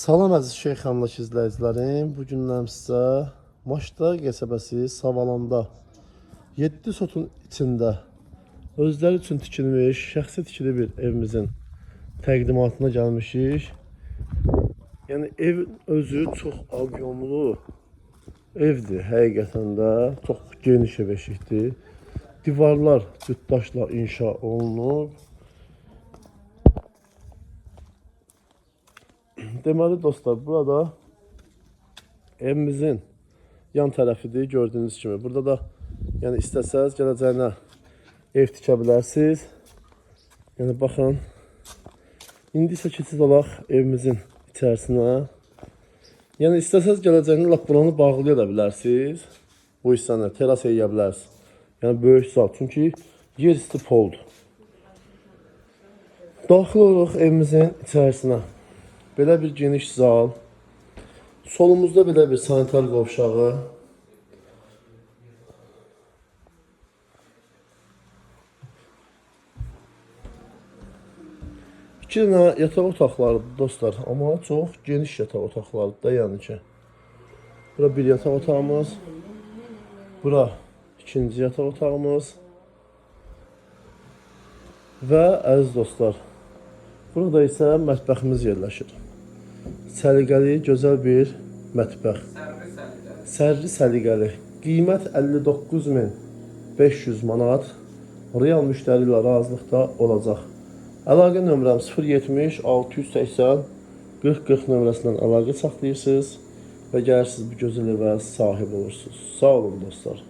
Salam əziz Şeyxanlıq izləyicilərim. Bu gündən sizə Maşda qəsəbəsi Savalanda 7 sotun içində özləri üçün tikilmiş, şəxsi tikili bir evimizin təqdimatına gəlmişik. Yəni ev özü çox abyomlu evdir həqiqətən də. Çox geniş ev eşikdir. Divarlar cütdaşla inşa olunub. Deməli dostlar, burada evimizin yan tərəfidir, gördüyünüz kimi. Burada da yəni istəsəz gələcəyinə ev tikə bilərsiniz. Yəni baxın, indi isə keçid olaq evimizin içərisinə. Yəni istəsəz gələcəyinə lap buranı bağlaya da bilərsiniz. Bu hissəni teras eləyə bilərsiniz. Yəni böyük zal, çünki yer isti poldur. Daxil olaq evimizin içərisinə. Belə bir geniş zal. Solumuzda belə bir sanitar qovşağı. İki dənə yataq otaqlarıdır dostlar. Amma çox geniş yataq otaqlarıdır da yəni ki. Bura bir yataq otağımız. Bura ikinci yataq otağımız. Və əziz dostlar, burada isə mətbəximiz yerləşir. Səliqəli, gözəl bir mətbəx. Sərri səliqəli. Qiymət 59.500 manat. Real müştəri ilə razılıqda olacaq. Əlaqə nömrəm 070 680 40 40 nömrəsindən əlaqə saxlayırsınız və gəlirsiniz bu gözəl evə sahib olursunuz. Sağ olun dostlar.